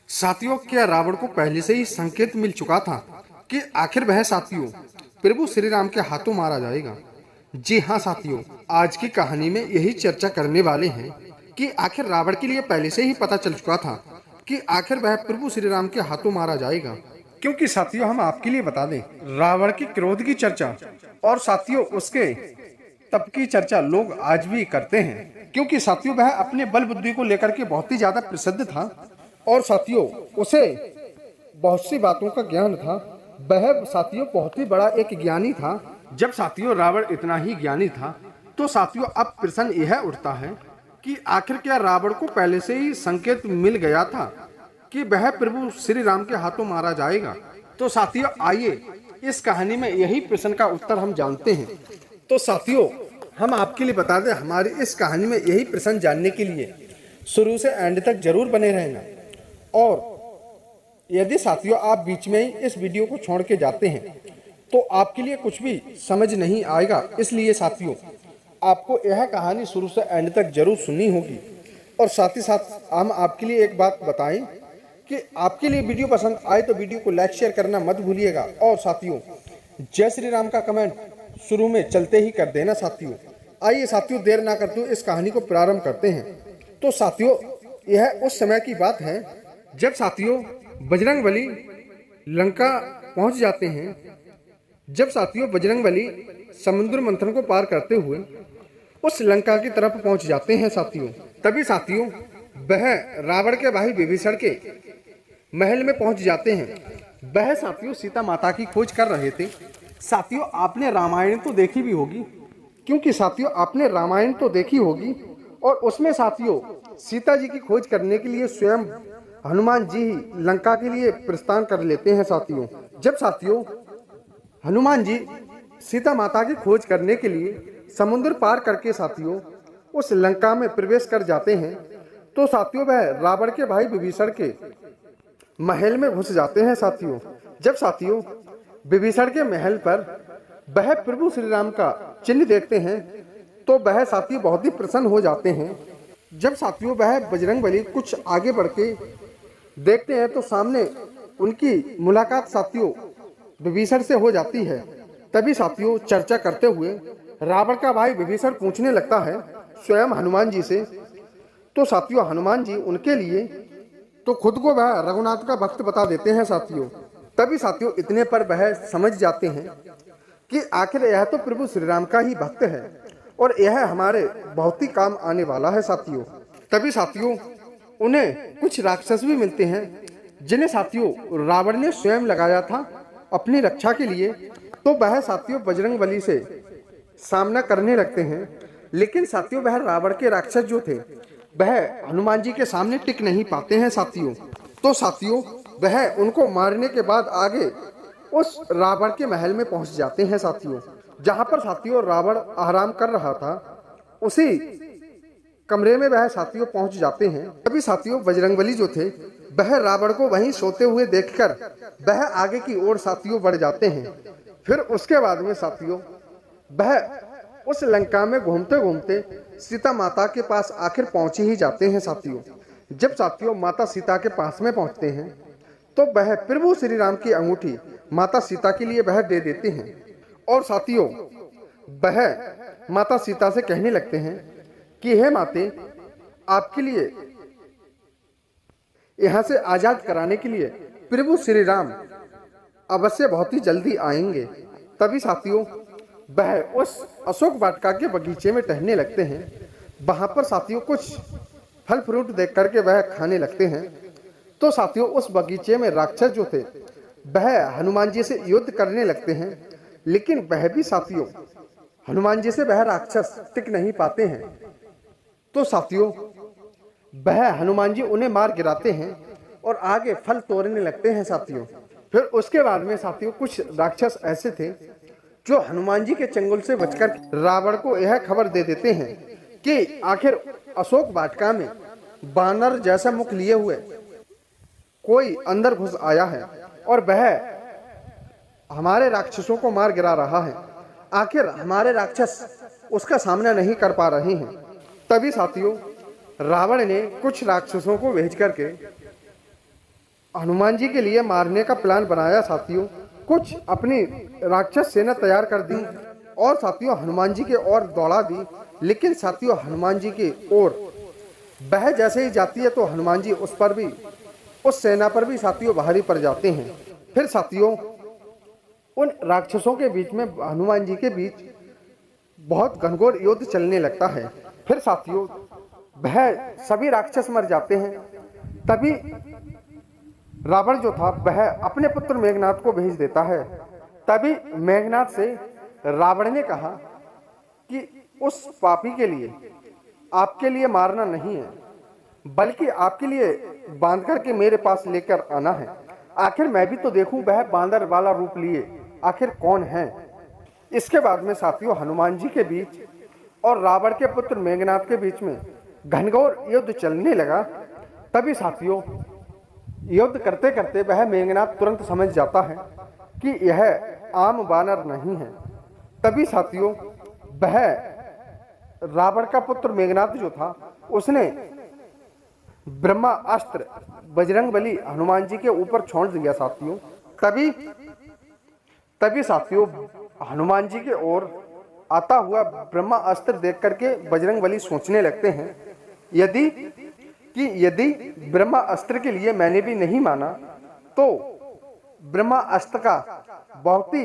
साथियों, क्या रावण को पहले से ही संकेत मिल चुका था कि आखिर वह साथियों प्रभु श्री राम के हाथों मारा जाएगा? जी हाँ साथियों, आज की कहानी में यही चर्चा करने वाले हैं कि आखिर रावण के लिए पहले से ही पता चल चुका था कि आखिर वह प्रभु श्री राम के हाथों मारा जाएगा। क्योंकि साथियों, हम आपके लिए बता दें, रावण के क्रोध की चर्चा और साथियों उसके तप की चर्चा लोग आज भी करते हैं, क्योंकि साथियों वह अपने बल बुद्धि को लेकर के बहुत ही ज्यादा प्रसिद्ध था और साथियों उसे बहुत सी बातों का ज्ञान था। वह साथियों बहुत ही बड़ा एक ज्ञानी था। जब साथियों रावण इतना ही ज्ञानी था तो साथियों अब प्रश्न यह उठता है कि आखिर क्या रावण को पहले से ही संकेत मिल गया था कि वह प्रभु श्री राम के हाथों मारा जाएगा? तो साथियों आइए इस कहानी में यही प्रश्न का उत्तर हम जानते हैं। तो साथियों हम आपके लिए बता दें, हमारी इस कहानी में यही प्रश्न जानने के लिए शुरू से एंड तक जरूर बने रहना। और यदि साथियों आप बीच में ही इस वीडियो को छोड़ के जाते हैं तो आपके लिए कुछ भी समझ नहीं आएगा, इसलिए साथियों आपको यह कहानी शुरू से एंड तक जरूर सुननी होगी। और साथ ही साथ हम आपके लिए एक बात बताएं कि आपके लिए वीडियो पसंद आए तो वीडियो को लाइक शेयर करना मत भूलिएगा। और साथियों जय श्री राम का कमेंट शुरू में चलते ही कर देना। साथियों आइए साथियों देर ना करते हुए इस कहानी को प्रारंभ करते हैं। तो साथियों यह उस समय की बात है जब साथियों बजरंगबली लंका पहुंच जाते हैं। जब साथियों बजरंगबली समुद्र मंथन को पार करते हुए उस लंका की तरफ पहुंच जाते हैं साथियों, तभी साथियों वह रावण के भाई विभीषण के महल में पहुंच जाते हैं। वह साथियों सीता माता की खोज कर रहे थे। साथियों आपने रामायण तो देखी भी होगी, क्योंकि साथियों आपने रामायण तो देखी होगी और उसमें साथियों सीता जी की खोज करने के लिए स्वयं हनुमान जी ही लंका के लिए प्रस्थान कर लेते हैं। साथियों जब साथियों हनुमान जी सीता माता की खोज करने के लिए समुद्र पार करके साथियों उस लंका में प्रवेश कर जाते हैं तो साथियों वह रावण के भाई विभीषण के महल में घुस जाते हैं। साथियों जब साथियों विभीषण के महल पर वह प्रभु श्री राम का चिन्ह देखते हैं तो वह साथियों बहुत ही प्रसन्न हो जाते हैं। जब साथियों वह बजरंगबली कुछ आगे बढ़ के देखते हैं तो सामने उनकी मुलाकात साथियों विभीषण से हो जाती है। तभी साथियों चर्चा करते हुए रावण का भाई विभीषण पूछने लगता है स्वयं हनुमान जी से। तो साथियों हनुमान जी उनके लिए तो खुद को वह रघुनाथ का भक्त बता देते हैं। साथियों तभी साथियों इतने पर वह समझ जाते हैं कि आखिर यह तो प्रभु श्री राम का ही भक्त है और यह हमारे बहुत ही काम आने वाला है। साथियों तभी साथियों उन्हें कुछ राक्षस भी मिलते हैं जिन्हें साथियों रावण ने स्वयं लगाया था अपनी रक्षा के लिए। तो वह साथियों बजरंगबली से सामना करने लगते हैं, लेकिन साथियों वह रावण के राक्षस जो थे वह हनुमान जी के सामने टिक नहीं पाते हैं। साथियों तो साथियों वह उनको मारने के बाद आगे उस रावण के महल में पहुंच जाते हैं। साथियों जहां पर साथियों रावण आराम कर रहा था उसी कमरे में वह साथियों पहुंच जाते हैं। तभी साथियों बजरंगबली जो थे वह रावण को वहीं सोते हुए देखकर वह आगे की ओर साथियों बढ़ जाते हैं। फिर उसके बाद में साथियों वह उस लंका में घूमते घूमते सीता माता के पास आखिर पहुंच ही जाते हैं। साथियों जब साथियों माता सीता के पास में पहुंचते हैं तो वह प्रभु श्री राम की अंगूठी माता सीता के लिए वह दे देते हैं और साथियों वह माता सीता से कहने लगते हैं कि हे माते, आपके लिए यहां से आजाद कराने के लिए प्रभु श्री राम अवश्य बहुत ही जल्दी आएंगे। तभी साथियों वह उस अशोक वाटिका के बगीचे में टहलने लगते हैं। वहां पर साथियों कुछ फल फ्रूट देख करके वह खाने लगते हैं। तो साथियों उस बगीचे में राक्षस जो थे वह हनुमान जी से युद्ध करने लगते हैं, लेकिन वह भी साथियों हनुमान जी से वह राक्षस टिक नहीं पाते हैं। तो साथियों वह हनुमान जी उन्हें मार गिराते हैं और आगे फल तोड़ने लगते हैं। साथियों फिर उसके बाद में साथियों कुछ राक्षस ऐसे थे जो हनुमान जी के चंगुल से बचकर रावण को यह खबर दे देते हैं कि आखिर अशोक वाटिका में बानर जैसा मुख लिए हुए कोई अंदर घुस आया है और वह हमारे राक्षसों को मार गिरा रहा है। आखिर हमारे राक्षस उसका सामना नहीं कर पा रहे हैं। तभी साथियों रावण ने कुछ राक्षसों को भेज करके हनुमान जी के लिए मारने का प्लान बनाया साथियों। कुछ अपनी राक्षस सेना तैयार कर दी और साथियों हनुमान जी के ओर दौड़ा दी। लेकिन साथियों हनुमान जी की ओर वह जैसे ही जाती है तो हनुमान जी उस सेना पर भी साथियों भारी पड़ जाते हैं। फिर साथियों उन राक्षसों के बीच में हनुमान जी के बीच बहुत घनघोर युद्ध चलने लगता है। फिर साथियों वह सभी राक्षस मर जाते हैं। तभी रावण जो था वह अपने पुत्र मेघनाथ को भेज देता है। तभी मेघनाथ से रावण ने कहा कि उस पापी के लिए आपके लिए मारना नहीं है, बल्कि आपके लिए बांध करके मेरे पास लेकर आना है। आखिर मैं भी तो देखूं वह बांदर वाला रूप लिए आखिर कौन है। इसके बाद में साथियों हनुमान जी के बीच और रावण के पुत्र मेघनाथ के बीच में घनघोर युद्ध चलने लगा। तभी साथियों युद्ध करते करते वह मेघनाथ तुरंत समझ जाता है कि यह आम वानर नहीं है। तभी साथियों वह रावण का पुत्र मेघनाथ जो था उसने ब्रह्मा अस्त्र बजरंगबली हनुमान जी के ऊपर छोड़ दिया साथियों। तभी साथियों हनुमान जी के ओर आता हुआ ब्रह्मा अस्त्र देख करके बजरंगबली सोचने लगते हैं यदि ब्रह्मा अस्त्र के लिए मैंने भी नहीं माना तो ब्रह्मा अस्त्र का बहुत ही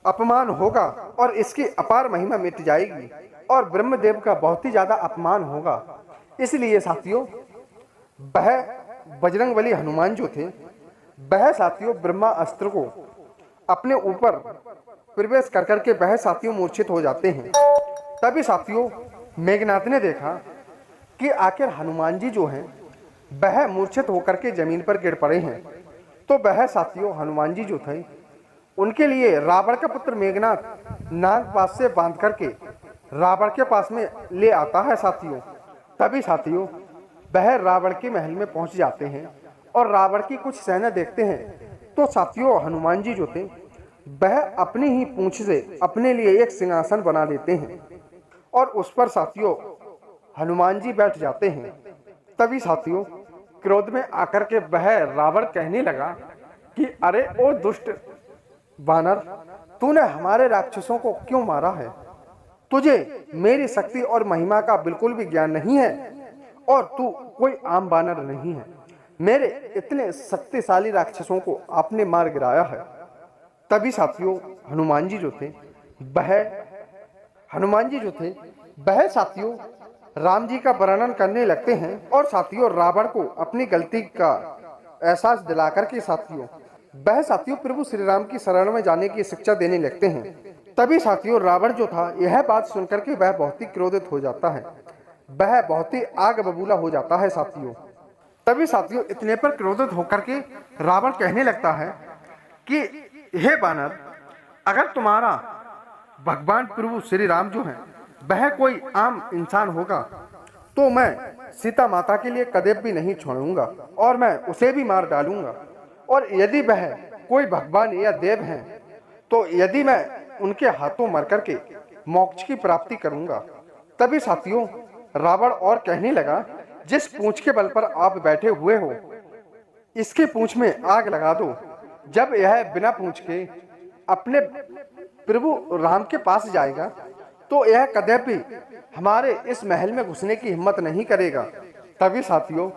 अपमान होगा और इसकी अपार महिमा मिट जाएगी और ब्रह्मदेव का बहुत ही ज्यादा अपमान होगा। इसलिए साथियों वह बजरंगबली हनुमान जो थे वह साथियों ब्रह्मा अस्त्र को अपने ऊपर प्रवेश कर करके वह साथियों मूर्छित हो जाते हैं। तभी साथियों मेघनाथ ने देखा कि आखिर हनुमान जी जो हैं वह मूर्छित होकर के जमीन पर गिर पड़े हैं। तो वह साथियों हनुमान जी जो थे उनके लिए रावण का पुत्र मेघनाथ नागपाश से बांध करके रावण के पास में ले आता है साथियों। तभी साथियों वह रावण के महल में पहुंच जाते हैं और रावण की कुछ सेना देखते हैं। तो साथियों हनुमान जी जो थे वह अपनी ही पूंछ से अपने लिए एक सिंहासन बना लेते हैं और उस पर साथियों हनुमान जी बैठ जाते हैं। तभी साथियों क्रोध में आकर के वह रावण कहने लगा कि अरे ओ दुष्ट वानर, तूने हमारे राक्षसों को क्यों मारा है? तुझे मेरी शक्ति और महिमा का बिल्कुल भी ज्ञान नहीं है और तू कोई आम वानर नहीं है। मेरे इतने शक्तिशाली राक्षसों को आपने मार गिराया है। तभी साथियों हनुमान जी जो थे वह साथियों राम जी का वर्णन करने लगते हैं और साथियों रावण को अपनी गलती का एहसास दिलाकर के साथियों प्रभु श्री राम की शरण में जाने की शिक्षा देने लगते हैं। तभी साथियों रावण जो था यह बात सुनकर के वह बहुत ही क्रोधित हो जाता है, वह बहुत ही आग बबूला हो जाता है साथियों। तभी साथियों इतने पर क्रोधित होकर के रावण कहने लगता है कि हे वानर, अगर तुम्हारा भगवान प्रभु श्री राम जो है वह कोई आम इंसान होगा तो मैं सीता माता के लिए कदेब भी नहीं छोड़ूंगा और मैं उसे भी मार डालूंगा। और यदि वह कोई भगवान या देव हैं तो यदि मैं उनके हाथों मर करके मोक्ष की प्राप्ति करूंगा। तभी साथियों रावण और कहने लगा, जिस पूंछ के बल पर आप बैठे हुए हो इसके पूंछ में आग लगा दो। जब यह बिना पूंछ के अपने प्रभु राम के पास जाएगा तो यह कदापि हमारे इस महल में घुसने की हिम्मत नहीं करेगा। तभी साथियों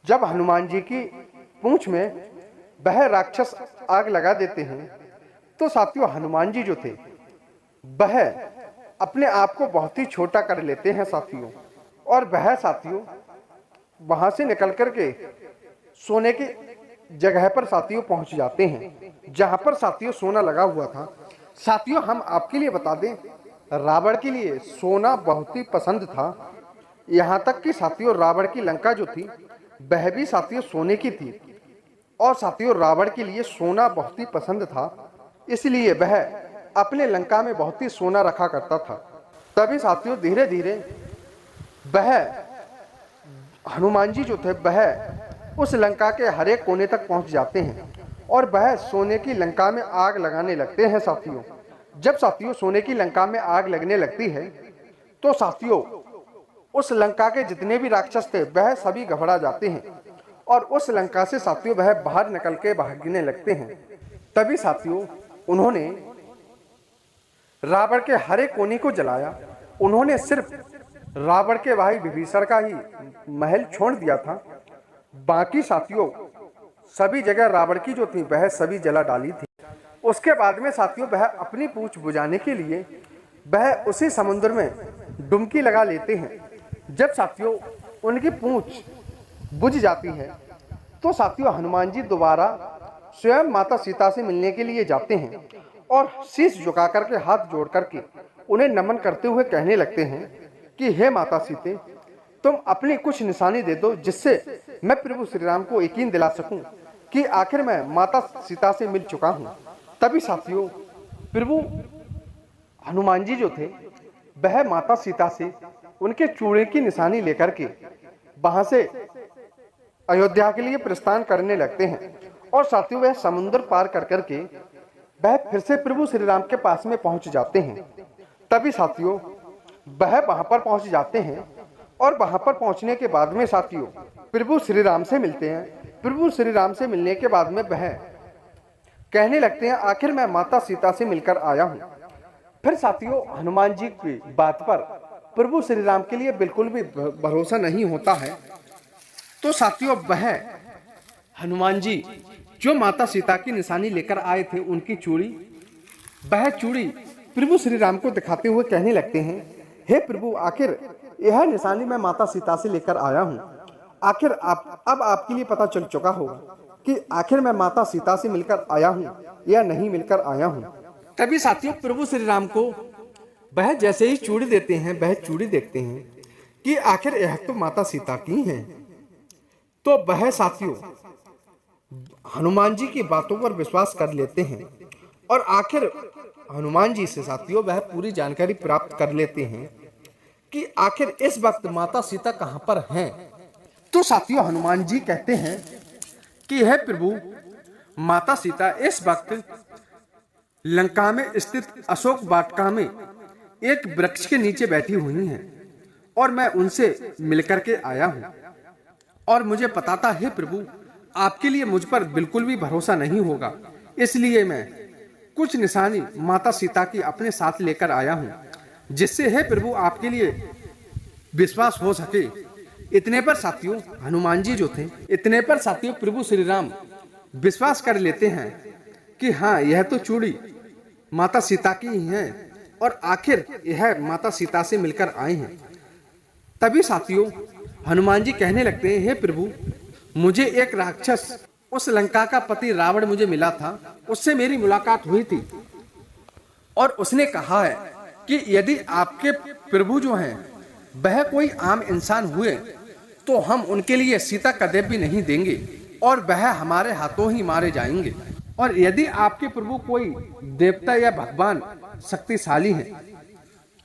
जब हनुमान जी की पूंछ में वह राक्षस आग लगा देते हैं तो साथियों हनुमान जी जो थे वह अपने आप को बहुत ही छोटा कर लेते हैं साथियों, और वह साथियों वहां से निकल करके सोने की जगह पर साथियों पहुंच जाते हैं जहां पर साथियों सोना लगा हुआ था। साथियों हम आपके लिए बता दें रावण के लिए सोना बहुत ही पसंद था, यहाँ तक कि साथियों रावण की लंका जो थी वह भी साथियों सोने की थी और साथियों रावण के लिए सोना बहुत ही पसंद था, इसलिए वह अपने लंका में बहुत ही सोना रखा करता था। तभी साथियों धीरे धीरे वह हनुमान जी जो थे वह उस लंका के हर एक कोने तक पहुंच जाते हैं और वह सोने की लंका में आग लगाने लगते हैं साथियों। जब साथियों सोने की लंका में आग लगने लगती है तो साथियों उस लंका के जितने भी राक्षस थे वह सभी घबरा जाते हैं और उस लंका से साथियों वह बाहर निकल के भागने लगते हैं। तभी साथियों उन्होंने रावण के हर एक कोने को जलाया। उन्होंने सिर्फ रावण के भाई विभीषण का ही महल छोड़ दिया था, बाकी साथियों सभी जगह रावण की जो थी वह सभी जला डाली थी। उसके बाद में साथियों वह अपनी पूंछ बुझाने के लिए वह उसी समुद्र में डुबकी लगा लेते हैं। जब साथियों उनकी पूंछ बुझ जाती है तो साथियों हनुमान जी दोबारा स्वयं माता सीता से मिलने के लिए जाते हैं और शीश झुका करके हाथ जोड़ करके उन्हें नमन करते हुए कहने लगते हैं कि हे माता सीते, तुम अपनी कुछ निशानी दे दो जिससे मैं प्रभु श्री राम को यकीन दिला सकूं कि आखिर मैं माता सीता से मिल चुका हूं। तभी साथियों प्रभु हनुमान जी जो थे वह माता सीता से उनके चूड़े की निशानी लेकर के वहां से अयोध्या के लिए प्रस्थान करने लगते हैं और साथियों वह समुद्र पार कर करके वह फिर से प्रभु श्री राम के पास में पहुंच जाते हैं। तभी साथियों वह वहां पर पहुंच जाते हैं और वहां पर पहुंचने के बाद में साथियों प्रभु श्री राम से मिलते हैं। प्रभु श्री राम से मिलने के बाद में वह कहने लगते हैं आखिर मैं माता सीता से मिलकर आया हूं। फिर साथियों हनुमान जी की बात पर प्रभु श्री राम के लिए बिल्कुल भी भरोसा नहीं होता है। तो साथियों वह हनुमान जी जो माता सीता की निशानी लेकर आए थे उनकी चूड़ी, वह चूड़ी प्रभु श्री राम को दिखाते हुए कहने लगते हैं हे प्रभु, आखिर यह निशानी मैं माता सीता से लेकर आया हूं। आखिर अब आपके लिए पता चल चुका होगा कि आखिर मैं माता सीता से मिलकर आया हूं या नहीं मिलकर आया हूं। तभी साथियों प्रभु श्री राम को वह जैसे ही चूड़ी देते हैं वह चूड़ी देखते हैं कि आखिर यह तो माता सीता की है। तो वह साथियों हनुमान जी की बातों पर विश्वास कर लेते हैं और आखिर हनुमान जी से साथियों वह पूरी जानकारी प्राप्त कर लेते हैं कि आखिर इस वक्त माता सीता कहां पर हैं। तो साथियों हनुमान जी कहते हैं कि हे प्रभु, माता सीता इस वक्त लंका में स्थित अशोक वाटिका में एक वृक्ष के नीचे बैठी हुई हैं और मैं उनसे मिलकर के आया हूं और मुझे पता था हे प्रभु आपके लिए मुझ पर बिल्कुल भी भरोसा नहीं होगा, इसलिए मैं कुछ निशानी माता सीता की अपने साथ लेकर आया हूं जिससे हे प्रभु आपके लिए विश्वास हो सके। इतने पर साथियों हनुमान जी जो थे, इतने पर साथियों प्रभु श्री राम विश्वास कर लेते हैं कि हाँ यह तो चूड़ी माता सीता की ही है और आखिर यह माता सीता से मिलकर आए हैं। तभी साथियों हनुमान जी कहने लगते हैं हे प्रभु, मुझे एक राक्षस उस लंका का पति रावण मुझे मिला था, उससे मेरी मुलाकात हुई थी और उसने कहा है कि यदि आपके प्रभु जो हैं वह कोई आम इंसान हुए तो हम उनके लिए सीता कदेव भी नहीं देंगे और वह हमारे हाथों ही मारे जाएंगे, और यदि आपके प्रभु कोई देवता या भगवान शक्तिशाली हैं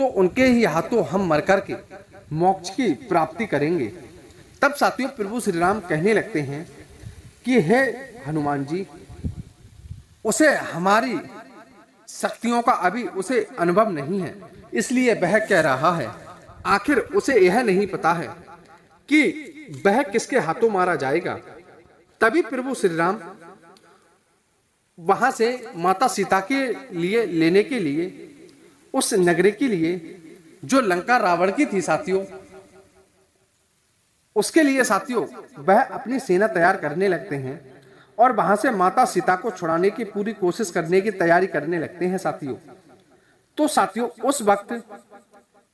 तो उनके ही हाथों हम मर करके मोक्ष की प्राप्ति करेंगे। तब साथियों प्रभु श्री राम कहने लगते हैं कि हे हनुमान जी, उसे हमारी शक्तियों का अभी उसे अनुभव नहीं है, इसलिए वह कह रहा है। आखिर उसे यह नहीं पता है कि वह किसके हाथों मारा जाएगा। तभी प्रभु श्री राम वहां से माता सीता के लिए लेने के लिए उस नगरी के लिए जो लंका रावण की थी साथियों, उसके लिए साथियों वह अपनी सेना तैयार करने लगते हैं और वहां से माता सीता को छुड़ाने की पूरी कोशिश करने की तैयारी करने लगते हैं साथियों। तो साथियों उस वक्त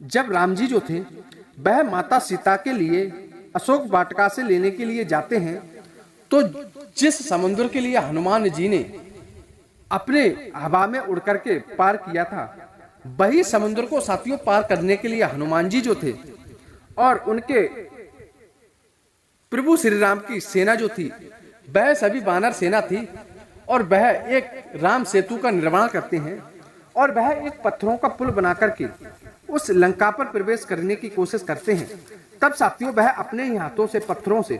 जब राम जी जो थे वह माता सीता के लिए अशोक वाटिका से लेने के लिए जाते हैं, तो जिस समुद्र के लिए हनुमान जी ने अपने हवा में उड़ करके पार किया था, वही समुद्र को साथियों पार करने के लिए हनुमान जी जो थे और उनके प्रभु श्री राम की सेना जो थी वह सभी वानर सेना थी और वह एक राम सेतु का निर्माण करते हैं और वह एक पत्थरों का पुल बना करके उस लंका पर प्रवेश करने की कोशिश करते हैं। तब साथियों वह अपने ही हाथों से पत्थरों से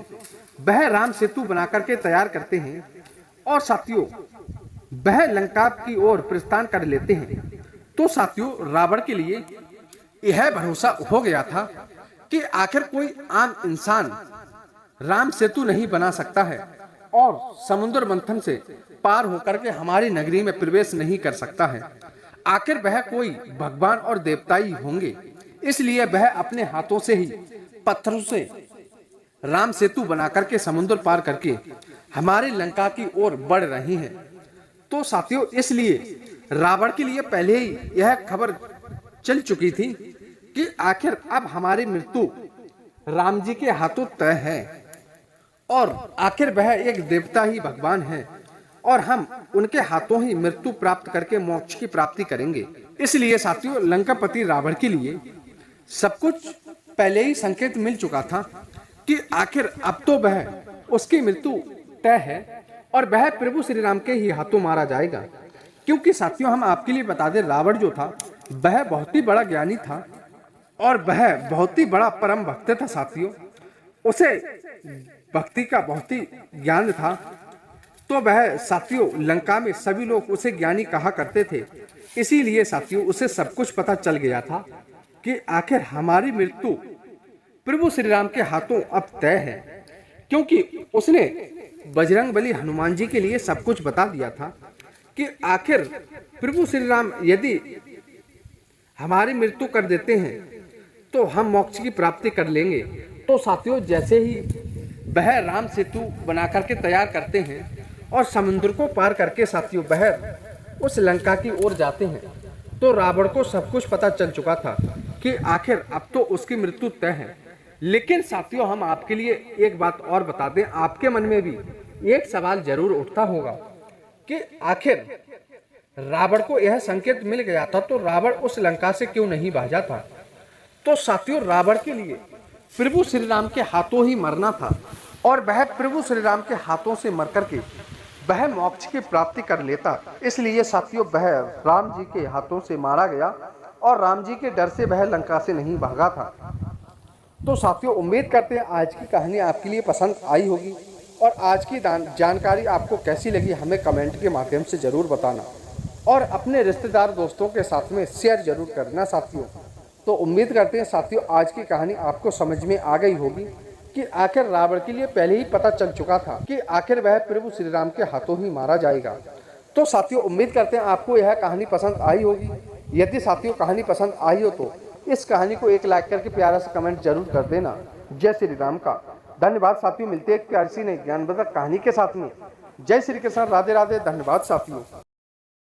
वह राम सेतु बना करके तैयार करते हैं और साथियों वह लंका की ओर प्रस्थान कर लेते हैं। तो साथियों रावण के लिए यह भरोसा हो गया था कि आखिर कोई आम इंसान राम सेतु नहीं बना सकता है और समुद्र मंथन से पार होकर के हमारी नगरी में प्रवेश नहीं कर सकता है। आखिर वह कोई भगवान और देवता ही होंगे, इसलिए वह अपने हाथों से ही पत्थरों से राम सेतु बनाकर के समुद्र पार करके हमारी लंका की ओर बढ़ रही हैं। तो साथियों, इसलिए रावण के लिए पहले ही यह खबर चल चुकी थी कि आखिर अब हमारी मृत्यु राम जी के हाथों तय है और आखिर वह एक देवता ही भगवान है और हम उनके हाथों ही मृत्यु प्राप्त करके मोक्ष की प्राप्ति करेंगे। इसलिए साथियों, लंकापति रावण के लिए सब कुछ पहले ही संकेत मिल चुका था कि आखिर अब तो वह उसकी मृत्यु तय है और वह प्रभु श्री राम के ही हाथों मारा जाएगा। क्योंकि साथियों, हम आपके लिए बता दें, रावण जो था वह बहुत ही बड़ा ज्ञानी था और वह बहुत ही बड़ा परम भक्त था। साथियों, उसे भक्ति का बहुत ही ज्ञान था, तो वह साथियों लंका में सभी लोग उसे ज्ञानी कहा करते थे। इसीलिए साथियों, उसे सब कुछ पता चल गया था कि आखिर हमारी मृत्यु प्रभु श्री राम के हाथों अब तय है, क्योंकि उसने बजरंगबली हनुमान जी के लिए सब कुछ बता दिया था कि आखिर प्रभु श्री राम यदि हमारी मृत्यु कर देते हैं तो हम मोक्ष की प्राप्ति कर लेंगे। तो साथियों, जैसे ही वह राम सेतु बना करके तैयार करते हैं और समुद्र को पार करके साथियों वह उस लंका की ओर जाते हैं, तो रावण को सब कुछ पता चल चुका था कि आखिर अब तो उसकी मृत्यु तय है। लेकिन साथियों, हम आपके लिए एक बात और बता दें, आपके मन में भी एक सवाल जरूर उठता होगा कि आखिर रावण को यह संकेत मिल गया था तो रावण उस लंका से क्यों नहीं भागा था। तो साथियों, रावण के लिए प्रभु श्री राम के हाथों ही मरना था और वह प्रभु श्री राम के हाथों से मर करके वह मोक्ष की प्राप्ति कर लेता। इसलिए साथियों, वह राम जी के हाथों से मारा गया और राम जी के डर से वह लंका से नहीं भागा था। तो साथियों, उम्मीद करते हैं आज की कहानी आपके लिए पसंद आई होगी और आज की जानकारी आपको कैसी लगी हमें कमेंट के माध्यम से जरूर बताना और अपने रिश्तेदार दोस्तों के साथ में शेयर जरूर करना। साथियों, तो उम्मीद करते हैं साथियों आज की कहानी आपको समझ में आ गई होगी कि आखिर रावण के लिए पहले ही पता चल चुका था कि आखिर वह प्रभु श्री राम के हाथों ही मारा जाएगा। तो साथियों, उम्मीद करते हैं आपको यह कहानी पसंद आई होगी। यदि साथियों कहानी पसंद आई हो तो इस कहानी को एक लाइक करके प्यारा सा कमेंट जरूर कर देना। जय श्री राम का धन्यवाद। साथियों, मिलते हैं एक प्यारी सी नई ज्ञानवर्धक कहानी के साथ में। जय श्री कृष्ण, राधे राधे, धन्यवाद साथियों।